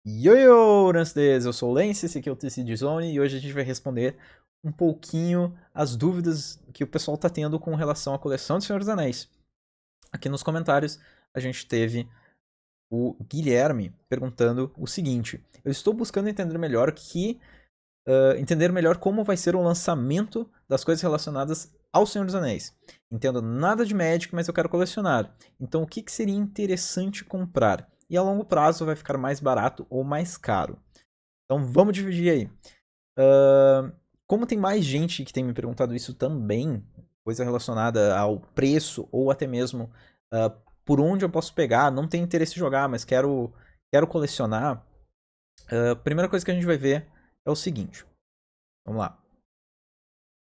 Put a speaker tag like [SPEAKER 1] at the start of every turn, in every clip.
[SPEAKER 1] Yo, Nances, eu sou o Lance, esse aqui é o TCG Zone e hoje a gente vai responder um pouquinho as dúvidas que o pessoal tá tendo com relação à coleção de Senhor dos Anéis. Aqui nos comentários a gente teve o Guilherme perguntando o seguinte: eu estou buscando entender melhor como vai ser o lançamento das coisas relacionadas ao Senhor dos Anéis. Entendo nada de Magic, mas eu quero colecionar. Então, o que seria interessante comprar? E a longo prazo vai ficar mais barato ou mais caro? Então, vamos dividir aí. Como tem mais gente que tem me perguntado isso também, coisa relacionada ao preço ou até mesmo por onde eu posso pegar, não tenho interesse em jogar, mas quero colecionar. A primeira coisa que a gente vai ver é o seguinte. Vamos lá.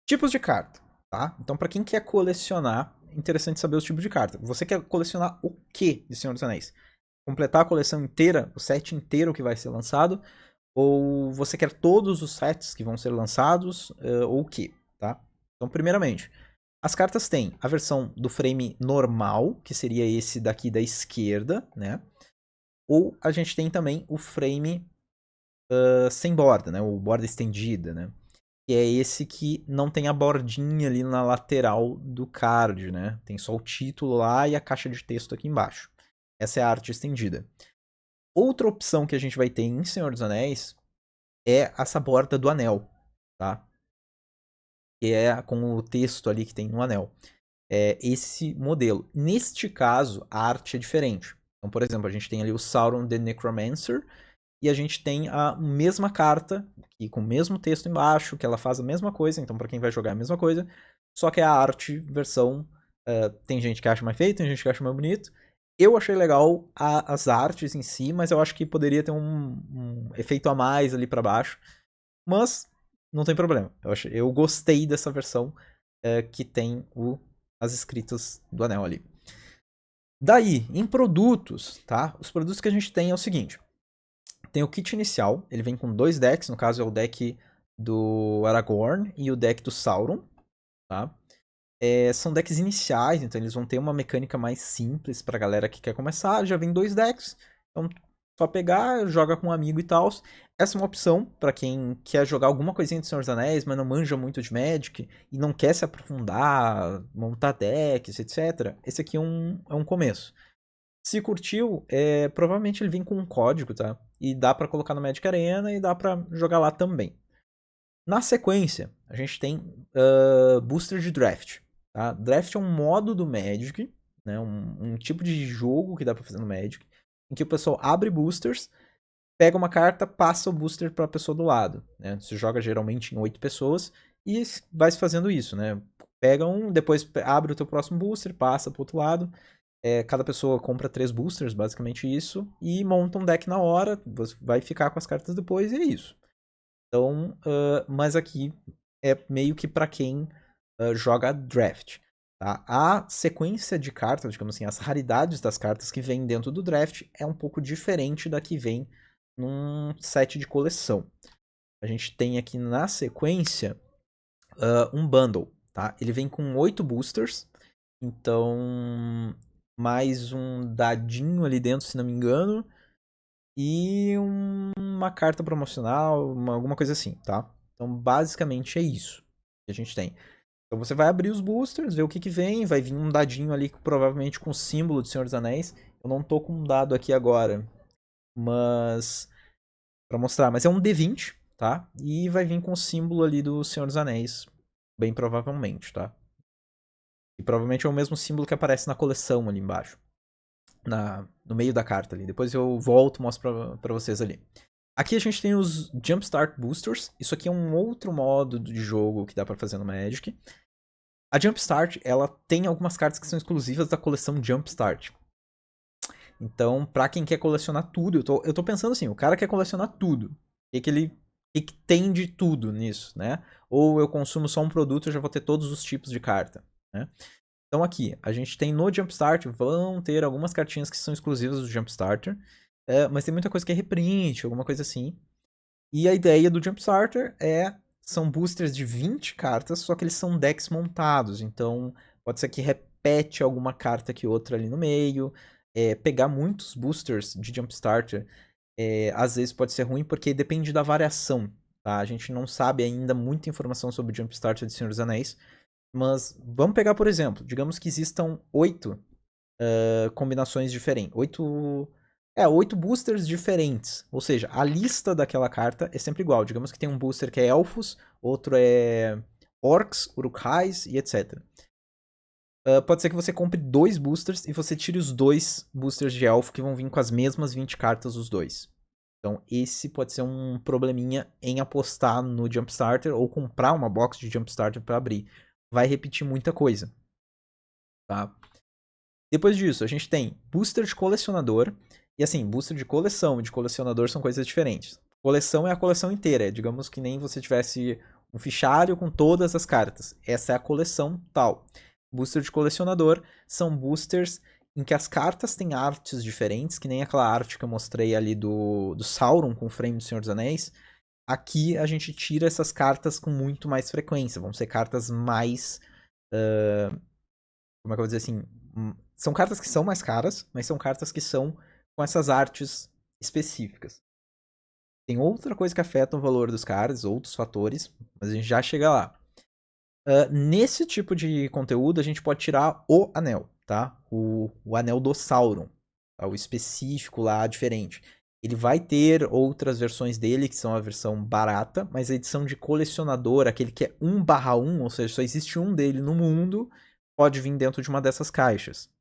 [SPEAKER 1] Tipos de carta, tá? Então, para quem quer colecionar, é interessante saber os tipos de carta. Você quer colecionar o que de Senhor dos Anéis? Completar a coleção inteira, o set inteiro que vai ser lançado? Ou você quer todos os sets que vão ser lançados? Ou o que, tá? Então, primeiramente, as cartas têm a versão do frame normal, que seria esse daqui da esquerda, né? Ou a gente tem também o frame sem borda, né? O borda estendida, né? Que é esse que não tem a bordinha ali na lateral do card, né? Tem só o título lá e a caixa de texto aqui embaixo. Essa é a arte estendida. Outra opção que a gente vai ter em Senhor dos Anéis é essa borda do anel, tá? Que é com o texto ali que tem no anel. É esse modelo. Neste caso, a arte é diferente. Então, por exemplo, a gente tem ali o Sauron the Necromancer, e a gente tem a mesma carta, que com o mesmo texto embaixo, que ela faz a mesma coisa, então para quem vai jogar é a mesma coisa, só que é a arte, versão. Tem gente que acha mais feio, tem gente que acha mais bonito. Eu achei legal as artes em si, mas eu acho que poderia ter um efeito a mais ali para baixo. Mas não tem problema. Eu gostei dessa versão que tem as escritas do anel ali. Daí, em produtos, tá? Os produtos que a gente tem é o seguinte. Tem o kit inicial, ele vem com dois decks, no caso é o deck do Aragorn e o deck do Sauron, tá? São decks iniciais, então eles vão ter uma mecânica mais simples pra galera que quer começar. Já vem dois decks, então só pegar, joga com um amigo e tal. Essa é uma opção pra quem quer jogar alguma coisinha de Senhor dos Anéis, mas não manja muito de Magic e não quer se aprofundar, montar decks, etc. Esse aqui é um começo. Se curtiu, provavelmente ele vem com um código, tá? E dá pra colocar no Magic Arena e dá pra jogar lá também. Na sequência, a gente tem Booster de Draft. Tá? Draft é um modo do Magic, né? Um tipo de jogo que dá pra fazer no Magic, em que o pessoal abre boosters, pega uma carta, passa o booster pra pessoa do lado. Né? Você joga geralmente em 8 pessoas e vai se fazendo isso, né? Pega um, depois abre o teu próximo booster, passa pro outro lado. Cada pessoa compra 3 boosters, basicamente isso, e monta um deck na hora, você vai ficar com as cartas depois e é isso. Então, mas aqui é meio que para quem joga draft. Tá? A sequência de cartas, digamos assim, as raridades das cartas que vem dentro do draft é um pouco diferente da que vem num set de coleção. A gente tem aqui na sequência um bundle. Tá? Ele vem com 8 boosters, então mais um dadinho ali dentro, se não me engano, e uma carta promocional, alguma coisa assim, tá? Então, basicamente é isso que a gente tem. Então, você vai abrir os boosters, ver o que vem, vai vir um dadinho ali, provavelmente com o símbolo de Senhor dos Anéis. Eu não tô com um dado aqui agora, mas para mostrar, mas é um D20, tá? E vai vir com o símbolo ali do Senhor dos Anéis, bem provavelmente, tá? E provavelmente é o mesmo símbolo que aparece na coleção ali embaixo, no meio da carta ali. Depois eu volto e mostro pra vocês ali. Aqui a gente tem os Jumpstart Boosters. Isso aqui é um outro modo de jogo que dá pra fazer no Magic. A Jumpstart, ela tem algumas cartas que são exclusivas da coleção Jumpstart. Então, pra quem quer colecionar tudo, eu tô pensando assim, o cara quer colecionar tudo. O que tem de tudo nisso, né? Ou eu consumo só um produto e já vou ter todos os tipos de carta, né? Então aqui, a gente tem no Jumpstart, vão ter algumas cartinhas que são exclusivas do Jumpstarter, mas tem muita coisa que é reprint, alguma coisa assim. E a ideia do Jumpstarter são boosters de 20 cartas, só que eles são decks montados, então pode ser que repete alguma carta que outra ali no meio. Pegar muitos boosters de Jumpstarter às vezes pode ser ruim porque depende da variação, tá? A gente não sabe ainda muita informação sobre o Jumpstart de Senhor dos Anéis, mas vamos pegar, por exemplo, digamos que existam 8 combinações diferentes, 8 boosters diferentes, ou seja, a lista daquela carta é sempre igual. Digamos que tem um booster que é Elfos, outro é Orcs, Uruk-hais e etc. Pode ser que você compre 2 boosters e você tire os 2 boosters de elfo que vão vir com as mesmas 20 cartas, os dois. Então, esse pode ser um probleminha em apostar no Jumpstarter ou comprar uma box de Jumpstarter para abrir. Vai repetir muita coisa, tá? Depois disso, a gente tem booster de colecionador. E assim, booster de coleção e de colecionador são coisas diferentes. Coleção é a coleção inteira. Digamos que nem você tivesse um fichário com todas as cartas. Essa é a coleção tal. Booster de colecionador são boosters em que as cartas têm artes diferentes, que nem aquela arte que eu mostrei ali do Sauron com o frame do Senhor dos Anéis. Aqui a gente tira essas cartas com muito mais frequência. Vão ser cartas mais. Como é que eu vou dizer assim? São cartas que são mais caras, mas são cartas que são com essas artes específicas. Tem outra coisa que afeta o valor dos cards, outros fatores, mas a gente já chega lá. Nesse tipo de conteúdo, a gente pode tirar o anel, tá? O anel do Sauron, tá? O específico lá, diferente. Ele vai ter outras versões dele, que são a versão barata, mas a edição de colecionador, aquele que é 1/1, ou seja, só existe um dele no mundo, pode vir dentro de uma dessas caixas.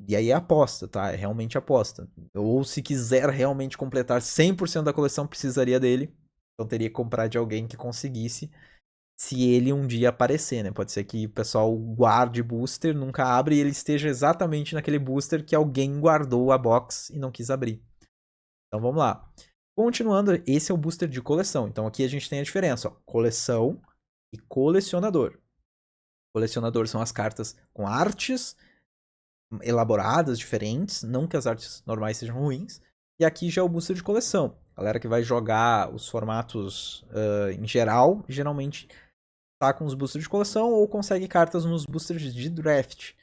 [SPEAKER 1] E aí é aposta, tá? É realmente aposta. Ou se quiser realmente completar 100% da coleção, precisaria dele. Então teria que comprar de alguém que conseguisse, se ele um dia aparecer, né? Pode ser que o pessoal guarde booster, nunca abre e ele esteja exatamente naquele booster que alguém guardou a box e não quis abrir. Então vamos lá. Continuando, esse é o booster de coleção. Então aqui a gente tem a diferença, ó, coleção e colecionador. Colecionador são as cartas com artes elaboradas, diferentes, não que as artes normais sejam ruins. E aqui já é o booster de coleção. Galera que vai jogar os formatos em geral, geralmente tá com os boosters de coleção ou consegue cartas nos boosters de draft.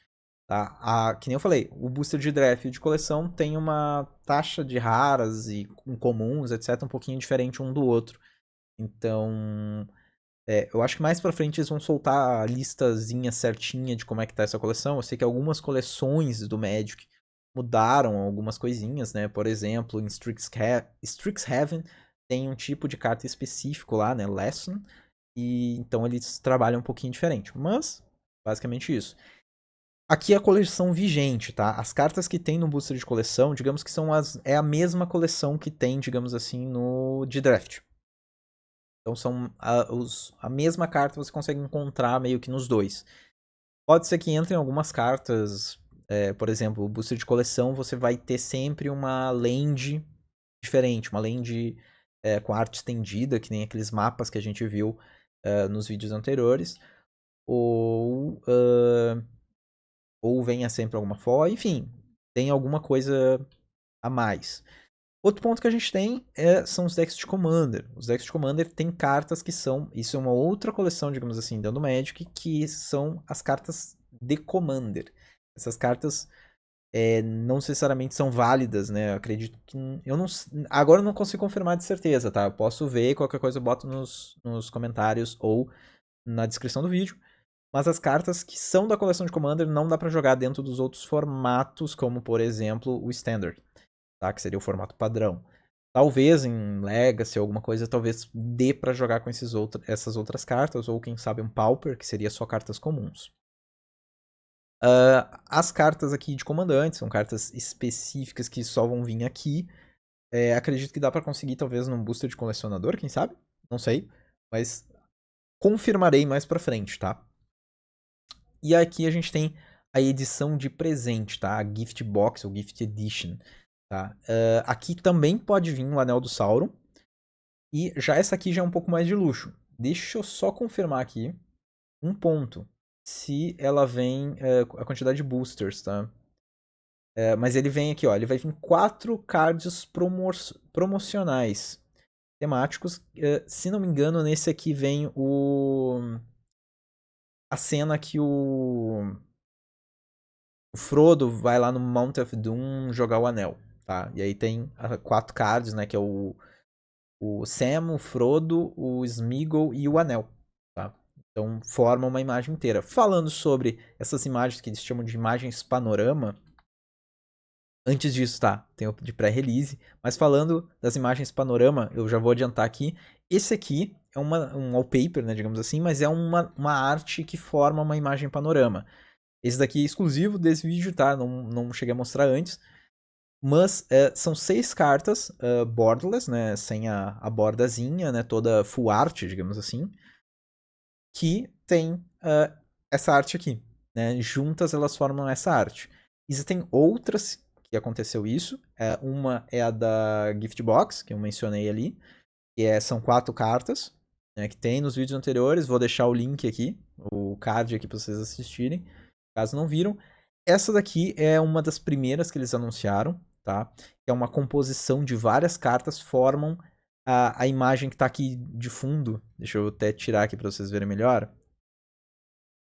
[SPEAKER 1] Tá? Que nem eu falei, o booster de draft e de coleção tem uma taxa de raras e incomuns, etc., um pouquinho diferente um do outro. Então, eu acho que mais pra frente eles vão soltar a listazinha certinha de como é que tá essa coleção. Eu sei que algumas coleções do Magic mudaram algumas coisinhas, né? Por exemplo, em Strixhaven tem um tipo de carta específico lá, né? Lesson. E então eles trabalham um pouquinho diferente. Mas, basicamente isso. Aqui é a coleção vigente, tá? As cartas que tem no booster de coleção, digamos que é a mesma coleção que tem, digamos assim, no de draft. Então são a mesma carta você consegue encontrar meio que nos dois. Pode ser que entrem algumas cartas, por exemplo, o booster de coleção você vai ter sempre uma land diferente, uma land com arte estendida, que nem aqueles mapas que a gente viu nos vídeos anteriores. Ou venha sempre alguma forma, enfim, tem alguma coisa a mais. Outro ponto que a gente tem são os decks de Commander. Os decks de Commander tem cartas que são. Isso é uma outra coleção, digamos assim, dentro do Magic, que são as cartas de Commander. Essas cartas não necessariamente são válidas, né? Eu acredito que. Eu não, agora eu não consigo confirmar de certeza, tá? Eu posso ver, qualquer coisa eu boto nos comentários ou na descrição do vídeo. Mas as cartas que são da coleção de Commander não dá pra jogar dentro dos outros formatos, como por exemplo o Standard, tá? Que seria o formato padrão. Talvez em Legacy ou alguma coisa, talvez dê pra jogar com essas outras cartas, ou quem sabe um Pauper, que seria só cartas comuns. As cartas aqui de comandante são cartas específicas que só vão vir aqui. Acredito que dá pra conseguir talvez num booster de colecionador, quem sabe? Não sei, mas confirmarei mais pra frente, tá? E aqui a gente tem a edição de presente, tá? A Gift Box ou Gift Edition, tá? Aqui também pode vir o Anel do Sauron. E já essa aqui já é um pouco mais de luxo. Deixa eu só confirmar aqui um ponto. Se ela vem a quantidade de boosters, tá? Mas ele vem aqui, ó. Ele vai vir 4 cards promocionais temáticos. Se não me engano, nesse aqui vem a cena que o Frodo vai lá no Mount of Doom jogar o anel. tá? E aí tem 4 cards, né? Que é o Sam, o Frodo, o Sméagol e o Anel, tá? Então forma uma imagem inteira. Falando sobre essas imagens que eles chamam de imagens panorama, antes disso, tá? Tem o de pré-release, mas falando das imagens panorama, eu já vou adiantar aqui. Esse aqui é um wallpaper, né, digamos assim, mas é uma arte que forma uma imagem panorama. Esse daqui é exclusivo desse vídeo, tá? Não cheguei a mostrar antes. Mas são 6 cartas borderless, né? Sem a bordazinha, né? Toda full art, digamos assim. Que tem essa arte aqui. Né? Juntas elas formam essa arte. Existem outras que aconteceu isso. Uma é a da Gift Box, que eu mencionei ali. Que são 4 cartas. Né? Que tem nos vídeos anteriores. Vou deixar o link aqui. O card aqui para vocês assistirem. Caso não viram. Essa daqui é uma das primeiras que eles anunciaram, tá? Que é uma composição de várias cartas, formam a imagem que está aqui de fundo. Deixa eu até tirar aqui para vocês verem melhor.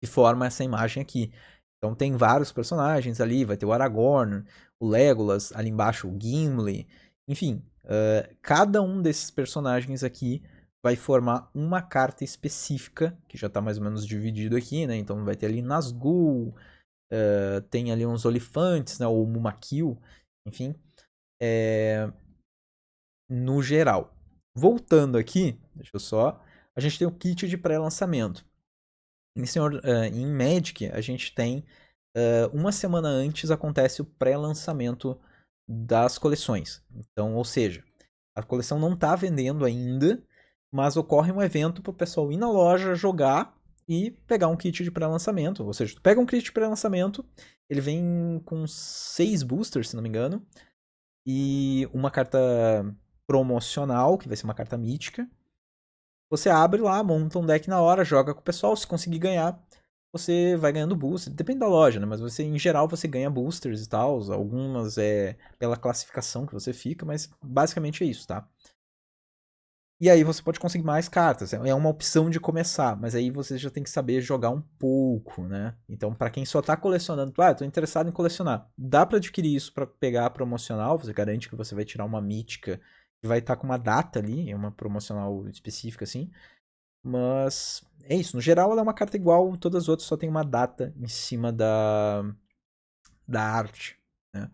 [SPEAKER 1] Que forma essa imagem aqui. Então tem vários personagens ali, vai ter o Aragorn, o Legolas, ali embaixo o Gimli, enfim, cada um desses personagens aqui vai formar uma carta específica, que já está mais ou menos dividido aqui, né? Então vai ter ali Nazgûl, tem ali uns olifantes, né? Ou Mumakil, enfim, no geral. Voltando aqui, deixa eu só, a gente tem o kit de pré-lançamento. Em Magic, a gente tem uma semana antes acontece o pré-lançamento das coleções. Então, ou seja, a coleção não está vendendo ainda, mas ocorre um evento para o pessoal ir na loja, jogar e pegar um kit de pré-lançamento. Ou seja, tu pega um kit de pré-lançamento, ele vem com 6 boosters, se não me engano, e uma carta promocional, que vai ser uma carta mítica. Você abre lá, monta um deck na hora, joga com o pessoal, se conseguir ganhar, você vai ganhando booster. Depende da loja, né? Mas você, em geral, você ganha boosters e tal. Algumas é pela classificação que você fica, mas basicamente é isso, tá? E aí você pode conseguir mais cartas. É uma opção de começar, mas aí você já tem que saber jogar um pouco, né? Então, para quem só tá colecionando, tô interessado em colecionar. Dá para adquirir isso para pegar a promocional, você garante que você vai tirar uma mítica que vai estar com uma data ali, é uma promocional específica assim. Mas é isso. No geral, ela é uma carta igual, todas as outras só tem uma data em cima da arte. Né?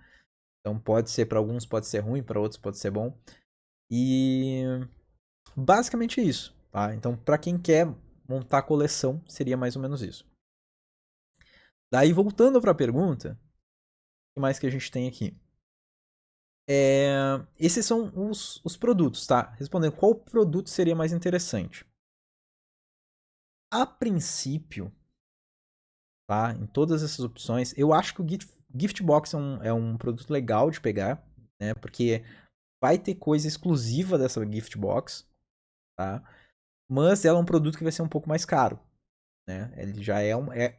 [SPEAKER 1] Então pode ser para alguns pode ser ruim, para outros pode ser bom. E basicamente é isso. Tá? Então, para quem quer montar a coleção, seria mais ou menos isso. Daí, voltando para a pergunta, o que mais que a gente tem aqui? Esses são os produtos, tá? Respondendo, qual produto seria mais interessante? A princípio, tá? Em todas essas opções. Eu acho que o Gift Box é um produto legal de pegar, né? Porque vai ter coisa exclusiva dessa Gift Box, tá? Mas ela é um produto que vai ser um pouco mais caro, né? Ele já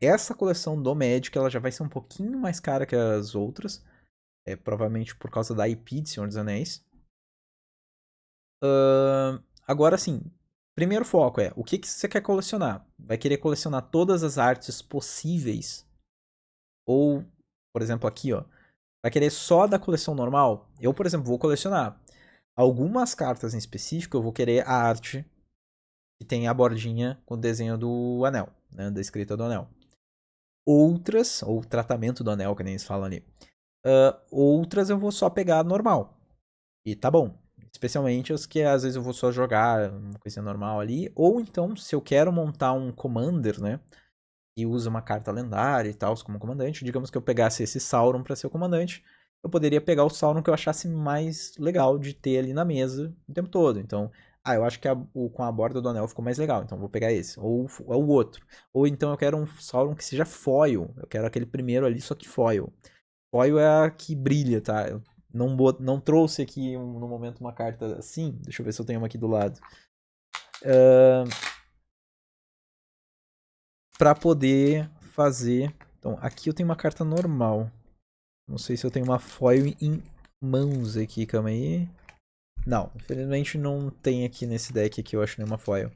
[SPEAKER 1] essa coleção do Magic, ela já vai ser um pouquinho mais cara que as outras, provavelmente por causa da IP de Senhor dos Anéis. Agora sim, primeiro foco é o que você quer colecionar? Vai querer colecionar todas as artes possíveis? Ou, por exemplo, aqui, ó, vai querer só da coleção normal? Eu, por exemplo, vou colecionar algumas cartas em específico, eu vou querer a arte que tem a bordinha com o desenho do anel, né, da escrita do anel. Outras, ou tratamento do anel, que nem eles falam ali. Outras eu vou só pegar normal. E tá bom. Especialmente as que às vezes eu vou só jogar uma coisinha normal ali. Ou então, se eu quero montar um Commander, né? E usa uma carta lendária e tal como comandante. Digamos que eu pegasse esse Sauron para ser o comandante. Eu poderia pegar o Sauron que eu achasse mais legal de ter ali na mesa o tempo todo. Então, eu acho que com a borda do anel ficou mais legal, então vou pegar esse. Ou o outro. Ou então eu quero um Sauron que seja foil. Eu quero aquele primeiro ali, só que foil. Foil é a que brilha, tá? Eu não trouxe aqui no momento uma carta assim. Deixa eu ver se eu tenho uma aqui do lado. Para poder fazer. Então, aqui eu tenho uma carta normal. Não sei se eu tenho uma foil em mãos aqui, calma aí. Não, infelizmente não tem aqui nesse deck aqui, eu acho nenhuma foil.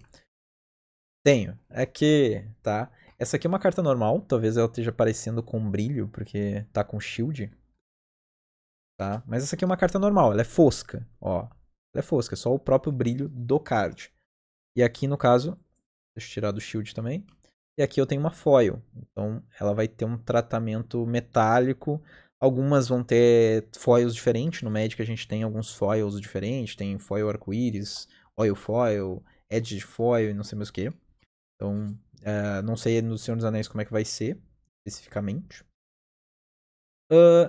[SPEAKER 1] Tenho. É que, tá? Essa aqui é uma carta normal, talvez ela esteja aparecendo com brilho, porque tá com shield. tá? Mas essa aqui é uma carta normal, ela é fosca, ó. Ela é fosca, é só o próprio brilho do card. E aqui, no caso, deixa eu tirar do shield também. E aqui eu tenho uma foil, então ela vai ter um tratamento metálico. Algumas vão ter foils diferentes, no Magic a gente tem alguns foils diferentes, tem foil arco-íris, oil foil, edge foil e não sei mais o que. Então, não sei no Senhor dos Anéis como é que vai ser, especificamente.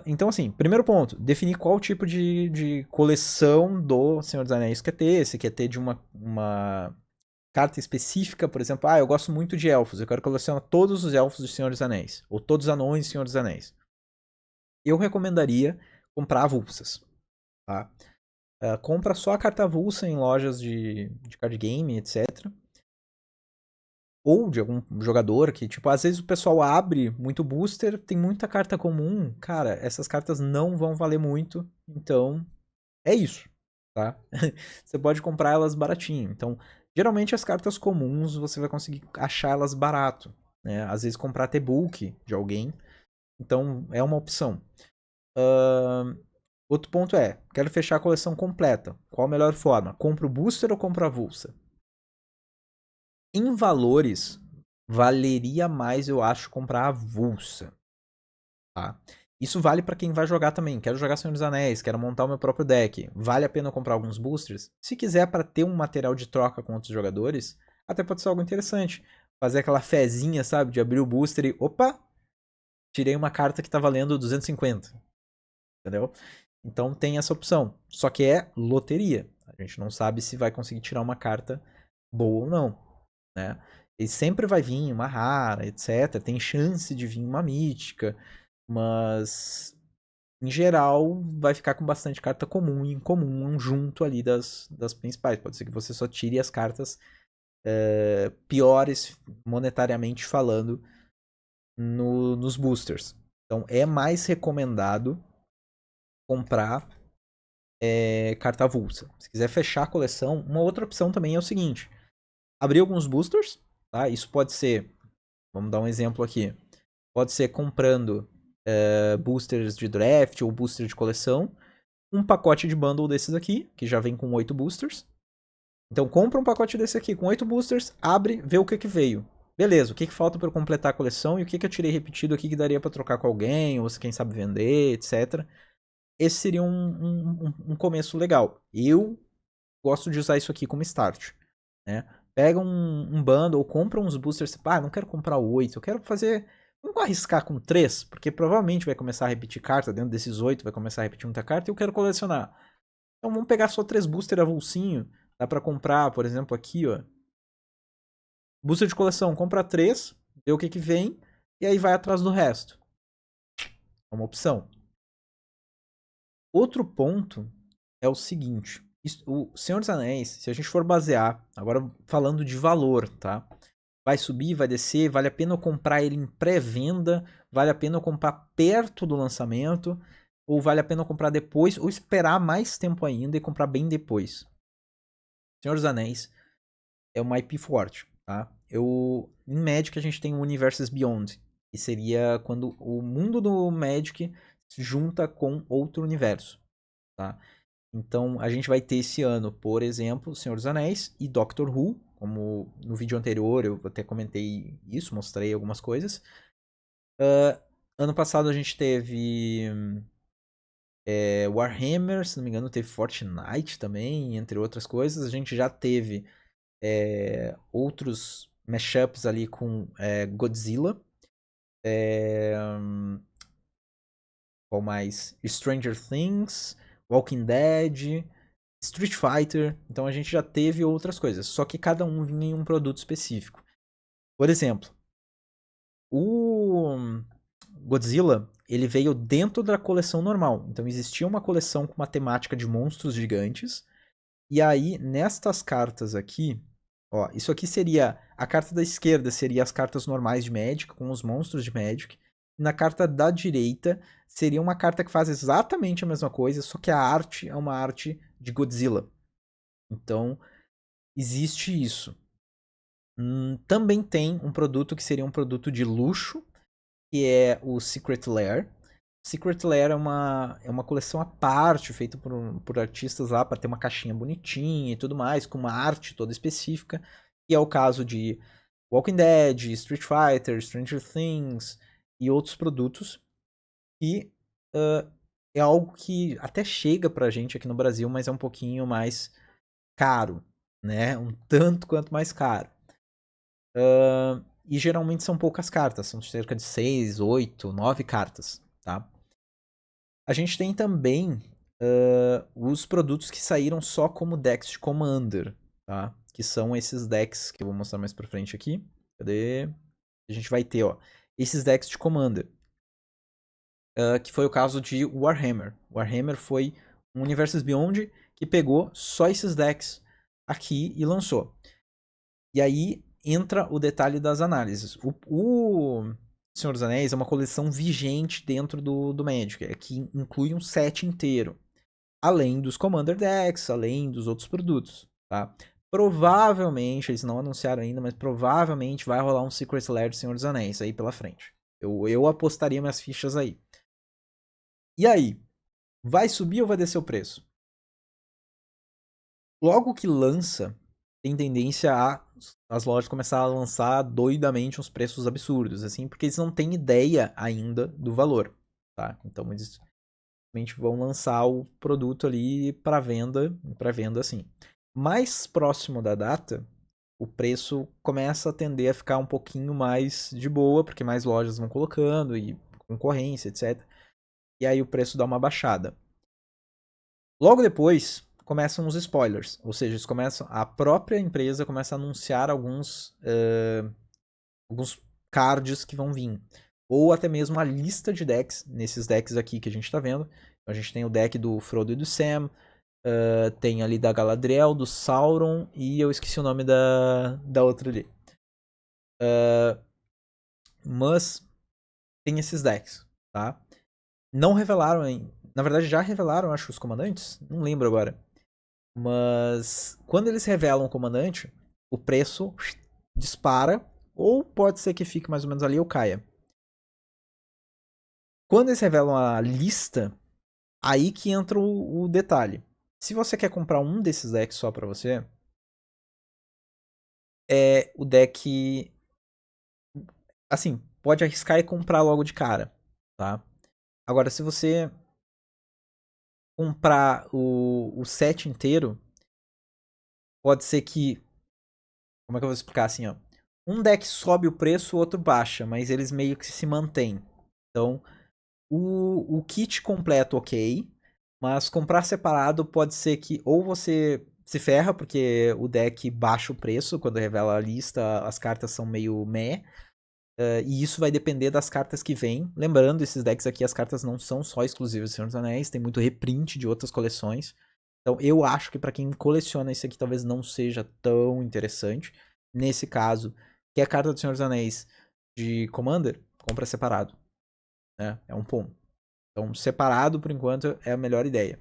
[SPEAKER 1] Então, assim, primeiro ponto, definir qual tipo de coleção do Senhor dos Anéis quer ter. Se quer ter de uma carta específica, por exemplo, eu gosto muito de elfos, eu quero colecionar todos os elfos do Senhor dos Anéis, ou todos os anões do Senhor dos Anéis. Eu recomendaria comprar avulsas, tá? Compra só a carta avulsa em lojas de card game, etc. Ou de algum jogador que, tipo, às vezes o pessoal abre muito booster, tem muita carta comum, cara, essas cartas não vão valer muito, então é isso, tá? Você pode comprar elas baratinho. Então, geralmente as cartas comuns você vai conseguir achar elas barato, né? Às vezes comprar T-Book de alguém, então é uma opção. Outro ponto é, quero fechar a coleção completa. Qual a melhor forma? Compro o booster ou compro a avulsa? Em valores, valeria mais, eu acho, comprar a avulsa, tá? Isso vale para quem vai jogar também. Quero jogar Senhor dos Anéis, quero montar o meu próprio deck. Vale a pena comprar alguns boosters? Se quiser para ter um material de troca com outros jogadores, até pode ser algo interessante. Fazer aquela fezinha, sabe? De abrir o booster e, opa, tirei uma carta que tá valendo 250. Entendeu? Então tem essa opção. Só que é loteria. A gente não sabe se vai conseguir tirar uma carta boa ou não, né? E sempre vai vir uma rara, etc. Tem chance de vir uma mítica, mas em geral vai ficar com bastante carta comum e incomum junto ali das principais. Pode ser que você só tire as cartas piores monetariamente falando nos boosters. Então é mais recomendado comprar carta avulsa. Se quiser fechar a coleção, uma outra opção também é o seguinte: abrir alguns boosters, tá? Isso pode ser, vamos dar um exemplo aqui, pode ser comprando boosters de draft ou booster de coleção, um pacote de bundle desses aqui, que já vem com 8 boosters. Então compra um pacote desse aqui com 8 boosters, abre, vê o que veio. Beleza, o que falta para eu completar a coleção e o que eu tirei repetido aqui que daria para trocar com alguém, ou se quem sabe vender, etc. Esse seria um começo legal. Eu gosto de usar isso aqui como start, né? Pega um bundle ou compra uns boosters. Não quero comprar 8, eu quero fazer. Vamos arriscar com 3, porque provavelmente vai começar a repetir carta. Dentro desses 8 vai começar a repetir muita carta e eu quero colecionar. Então vamos pegar só 3 booster avulsinho. Dá pra comprar, por exemplo, aqui, ó. Booster de coleção, compra 3, vê o que vem e aí vai atrás do resto. É uma opção. Outro ponto é o seguinte: o Senhor dos Anéis, se a gente for basear, agora falando de valor, tá? Vai subir, vai descer, vale a pena eu comprar ele em pré-venda, vale a pena eu comprar perto do lançamento, ou vale a pena eu comprar depois, ou esperar mais tempo ainda e comprar bem depois. Senhor dos Anéis é uma IP forte, tá? Em Magic a gente tem o Universes Beyond, que seria quando o mundo do Magic se junta com outro universo, tá? Então a gente vai ter esse ano, por exemplo, Senhor dos Anéis e Doctor Who, como no vídeo anterior eu até comentei isso, mostrei algumas coisas. Ano passado a gente teve Warhammer, se não me engano, teve Fortnite também, entre outras coisas. A gente já teve outros mashups ali com Godzilla. Qual mais? Stranger Things, Walking Dead, Street Fighter. Então a gente já teve outras coisas, só que cada um vinha em um produto específico. Por exemplo, o Godzilla, ele veio dentro da coleção normal. Então existia uma coleção com uma temática de monstros gigantes. E aí, nestas cartas aqui, ó, isso aqui seria a carta da esquerda, seria as cartas normais de Magic com os monstros de Magic. E na carta da direita seria uma carta que faz exatamente a mesma coisa, só que a arte é uma arte de Godzilla. Então, existe isso. Também tem um produto que seria um produto de luxo, que é o Secret Lair. Secret Lair é uma coleção à parte, feita por artistas lá, para ter uma caixinha bonitinha e tudo mais, com uma arte toda específica. E é o caso de Walking Dead, Street Fighter, Stranger Things e outros produtos. E é algo que até chega pra gente aqui no Brasil, mas é um pouquinho mais caro, né? Um tanto quanto mais caro. E geralmente são poucas cartas, são cerca de 6, 8, 9 cartas, tá? A gente tem também os produtos que saíram só como decks de Commander, tá? Que são esses decks que eu vou mostrar mais pra frente aqui. Cadê? A gente vai ter, ó, esses decks de Commander. Que foi o caso de Warhammer. Warhammer foi um Universes Beyond que pegou só esses decks aqui e lançou. E aí entra o detalhe das análises. O Senhor dos Anéis é uma coleção vigente dentro do Magic, que inclui um set inteiro. Além dos Commander Decks, além dos outros produtos, tá? Provavelmente, eles não anunciaram ainda, mas provavelmente vai rolar um Secret Lair do Senhor dos Anéis aí pela frente. Eu apostaria minhas fichas aí. E aí? Vai subir ou vai descer o preço? Logo que lança, tem tendência a as lojas começar a lançar doidamente uns preços absurdos, assim, porque eles não têm ideia ainda do valor, tá? Então eles simplesmente vão lançar o produto ali para venda assim. Mais próximo da data, o preço começa a tender a ficar um pouquinho mais de boa, porque mais lojas vão colocando e concorrência, etc. E aí o preço dá uma baixada. Logo depois, começam os spoilers, ou seja, a própria empresa começa a anunciar alguns cards que vão vir, ou até mesmo a lista de decks, nesses decks aqui que a gente está vendo. A gente tem o deck do Frodo e do Sam, tem ali da Galadriel, do Sauron, e eu esqueci o nome da outra ali. Mas tem esses decks, tá? Não revelaram, na verdade já revelaram, acho, os comandantes, não lembro agora. Mas quando eles revelam o comandante, o preço dispara, ou pode ser que fique mais ou menos ali ou caia. Quando eles revelam a lista, aí que entra o detalhe. Se você quer comprar um desses decks só pra você, é o deck. Assim, pode arriscar e comprar logo de cara, tá? Agora, se você comprar o set inteiro, pode ser que. Como é que eu vou explicar assim, ó? Um deck sobe o preço, o outro baixa, mas eles meio que se mantêm. Então, o kit completo, ok. Mas comprar separado pode ser que ou você se ferra, porque o deck baixa o preço quando revela a lista, as cartas são meio meh. E isso vai depender das cartas que vêm. Lembrando, esses decks aqui, as cartas não são só exclusivas do Senhor dos Anéis, tem muito reprint de outras coleções. Então eu acho que para quem coleciona isso aqui talvez não seja tão interessante. Nesse caso, que é a carta do Senhor dos Anéis de Commander, compra separado. Né? É um ponto. Então, separado, por enquanto, é a melhor ideia.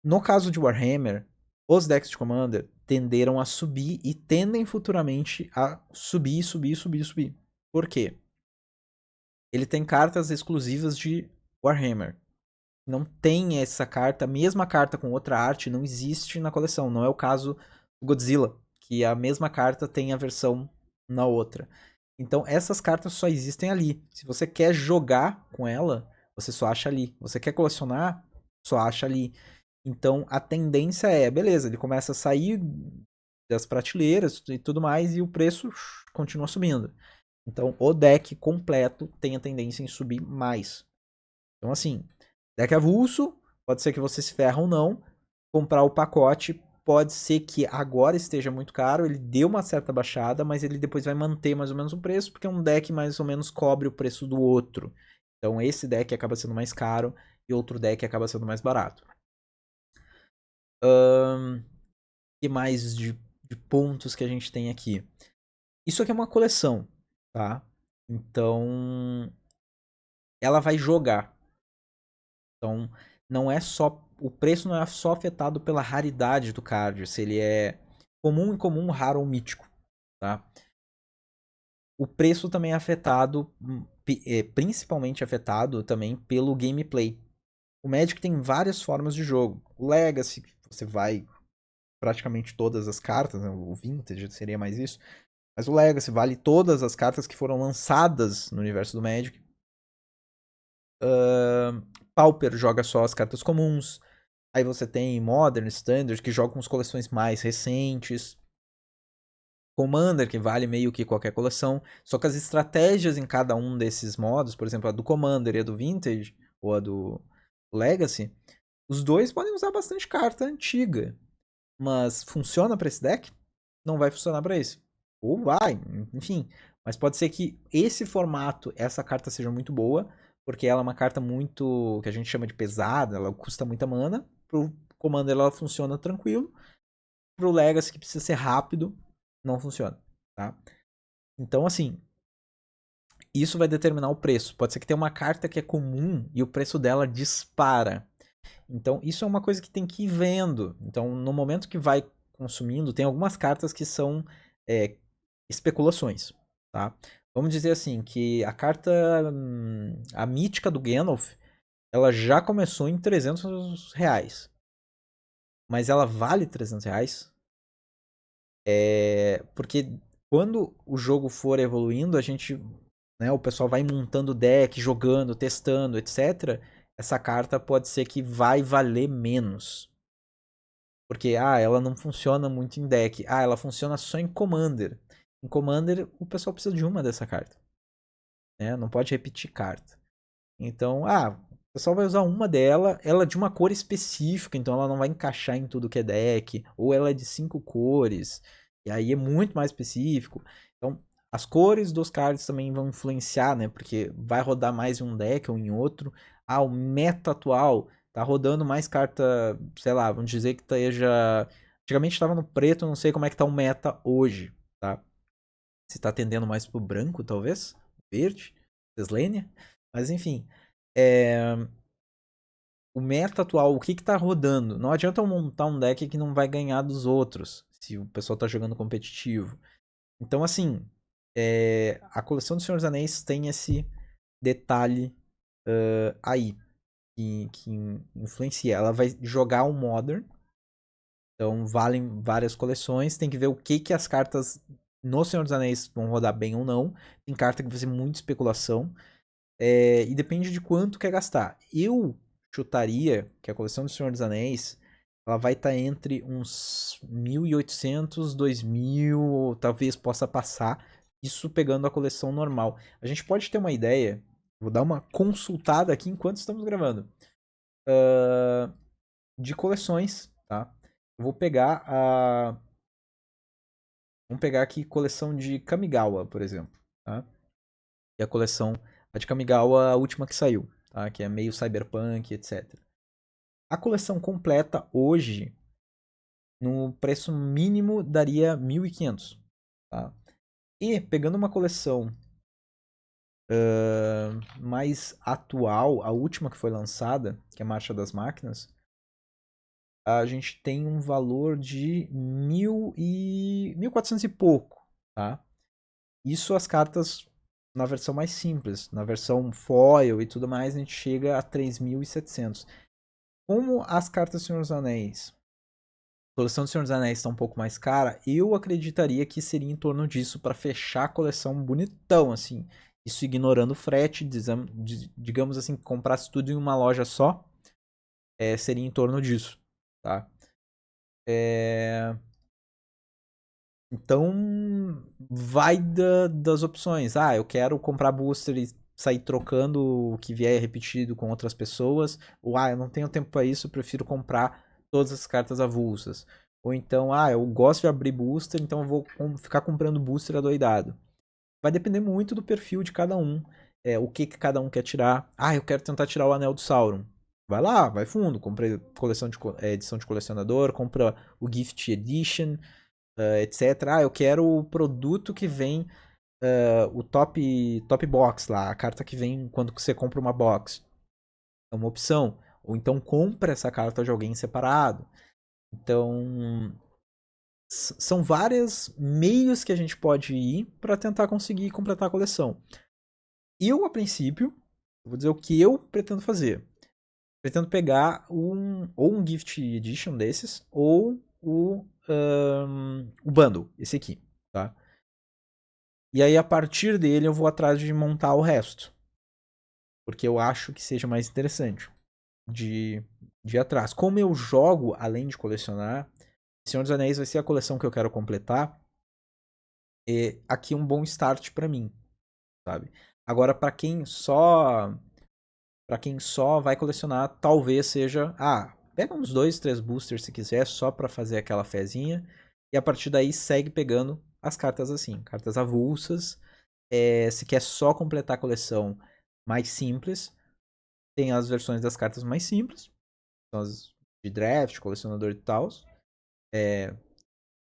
[SPEAKER 1] No caso de Warhammer, os decks de Commander tenderam a subir e tendem futuramente a subir, subir, subir, subir. Por quê? Ele tem cartas exclusivas de Warhammer. Não tem essa carta, a mesma carta com outra arte, não existe na coleção. Não é o caso do Godzilla, que a mesma carta tem a versão na outra. Então, essas cartas só existem ali. Se você quer jogar com ela, você só acha ali. Você quer colecionar, só acha ali. Então, a tendência é, beleza, ele começa a sair das prateleiras e tudo mais, e o preço continua subindo. Então, o deck completo tem a tendência em subir mais. Então, assim, deck avulso, pode ser que você se ferra ou não. Comprar o pacote, pode ser que agora esteja muito caro, ele deu uma certa baixada, mas ele depois vai manter mais ou menos o preço, porque um deck mais ou menos cobre o preço do outro. Então, esse deck acaba sendo mais caro e outro deck acaba sendo mais barato. Que mais de pontos que a gente tem aqui? Isso aqui é uma coleção, tá? Então, ela vai jogar. Então, não é só o preço não é só afetado pela raridade do card, se ele é comum, incomum, raro ou mítico, tá? O preço também é afetado, principalmente afetado também pelo gameplay. O Magic tem várias formas de jogo. O Legacy, você vai praticamente todas as cartas, né? O Vintage seria mais isso. Mas o Legacy vale todas as cartas que foram lançadas no universo do Magic. Pauper joga só as cartas comuns. Aí você tem Modern, Standard, que jogam com as coleções mais recentes. Commander, que vale meio que qualquer coleção. Só que as estratégias em cada um desses modos, por exemplo, a do Commander e a do Vintage, ou a do Legacy, os dois podem usar bastante carta antiga. Mas funciona para esse deck? Não vai funcionar para esse. Ou vai, enfim. Mas pode ser que esse formato, essa carta seja muito boa, porque ela é uma carta muito, que a gente chama de pesada, ela custa muita mana. Pro Commander ela funciona tranquilo. Pro Legacy, que precisa ser rápido, não funciona, tá? Então, assim, isso vai determinar o preço. Pode ser que tenha uma carta que é comum e o preço dela dispara. Então, isso é uma coisa que tem que ir vendo. Então, no momento que vai consumindo, tem algumas cartas que são especulações, tá? Vamos dizer assim, que a carta, a mítica do Gandalf, ela já começou em R$ 300. Mas ela vale R$ 300? Porque quando o jogo for evoluindo, a gente, né, o pessoal vai montando deck, jogando, testando, etc. Essa carta pode ser que vai valer menos. Porque, ela não funciona muito em deck. Ela funciona só em Commander. Em Commander, o pessoal precisa de uma dessa carta. Né? Não pode repetir carta. Então, o pessoal vai usar uma dela, ela é de uma cor específica, então ela não vai encaixar em tudo que é deck. Ou ela é de 5 cores, e aí é muito mais específico. Então, as cores dos cards também vão influenciar, né? Porque vai rodar mais em um deck ou em outro. O meta atual tá rodando mais carta, sei lá, vamos dizer que esteja. Antigamente estava no preto, não sei como é que tá o meta hoje, tá? Se tá tendendo mais pro branco, talvez? Verde? Slania? Mas enfim. É... O meta atual, o que que tá rodando? Não adianta eu montar um deck que não vai ganhar dos outros, se o pessoal tá jogando competitivo. Então, assim, a coleção do Senhor dos Anéis tem esse detalhe aí, que influencia. Ela vai jogar o Modern, então valem várias coleções, tem que ver o que que as cartas no Senhor dos Anéis vão rodar bem ou não. Tem carta que vai ser muita especulação. E depende de quanto quer gastar. Eu chutaria que a coleção do Senhor dos Anéis ela vai estar entre uns 1.800, 2.000, talvez possa passar. Isso pegando a coleção normal. A gente pode ter uma ideia. Vou dar uma consultada aqui enquanto estamos gravando. De coleções, tá? Eu vou pegar a. Vamos pegar aqui coleção de Kamigawa, por exemplo. Tá? E a coleção. A de Kamigawa, a última que saiu. Tá? Que é meio cyberpunk, etc. A coleção completa hoje, no preço mínimo, daria 1.500. Tá? E pegando uma coleção mais atual, a última que foi lançada, que é a Marcha das Máquinas, a gente tem um valor de 1.400 e pouco. Tá? Isso as cartas na versão mais simples. Na versão foil e tudo mais, a gente chega a 3.700. Como as cartas do Senhor dos Anéis, a coleção do Senhor dos Anéis está um pouco mais cara, eu acreditaria que seria em torno disso para fechar a coleção bonitão, assim. Isso ignorando o frete, digamos assim, que comprasse tudo em uma loja só, seria em torno disso, tá? Então, vai das opções. Eu quero comprar booster e sair trocando o que vier repetido com outras pessoas. Ou, eu não tenho tempo para isso, eu prefiro comprar todas as cartas avulsas. Ou então, eu gosto de abrir booster, então eu vou ficar comprando booster adoidado. Vai depender muito do perfil de cada um. O que cada um quer tirar. Eu quero tentar tirar o Anel do Sauron. Vai lá, vai fundo. Comprei coleção de, edição de colecionador, compra o Gift Edition, etc. Eu quero o produto que vem, o top box lá, a carta que vem quando você compra uma box. É uma opção. Ou então compra essa carta de alguém separado. Então, são vários meios que a gente pode ir para tentar conseguir completar a coleção. Eu, a princípio, vou dizer o que eu pretendo fazer. Pretendo pegar ou um Gift Edition desses, ou o Bundle, esse aqui, tá? E aí, a partir dele, eu vou atrás de montar o resto. Porque eu acho que seja mais interessante de ir atrás. Como eu jogo, além de colecionar, Senhor dos Anéis vai ser a coleção que eu quero completar. E aqui é um bom start pra mim, sabe? Agora, para quem só vai colecionar, talvez seja, pega uns 2, 3 boosters se quiser, só pra fazer aquela fezinha, e a partir daí segue pegando as cartas assim, cartas avulsas. Se quer só completar a coleção mais simples, tem as versões das cartas mais simples, são as de draft, colecionador e tal.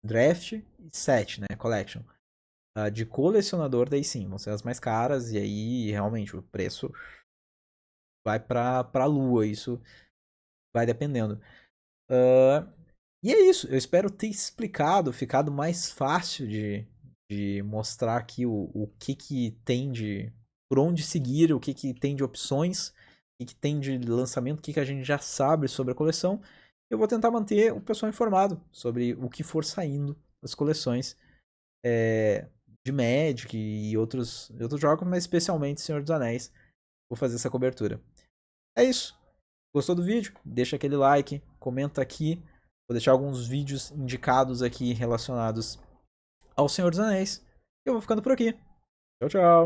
[SPEAKER 1] Draft e set, né? Collection. De colecionador, daí sim, vão ser as mais caras, e aí realmente o preço vai pra lua, isso vai dependendo. E é isso, eu espero ter explicado, ficado mais fácil de mostrar aqui o que tem de. Por onde seguir, o que tem de opções, o que tem de lançamento, o que a gente já sabe sobre a coleção. Eu vou tentar manter o pessoal informado sobre o que for saindo das coleções de Magic e outros jogos, mas especialmente Senhor dos Anéis. Vou fazer essa cobertura. É isso. Gostou do vídeo? Deixa aquele like, comenta aqui. Vou deixar alguns vídeos indicados aqui relacionados ao Senhor dos Anéis. Eu vou ficando por aqui. Tchau, tchau.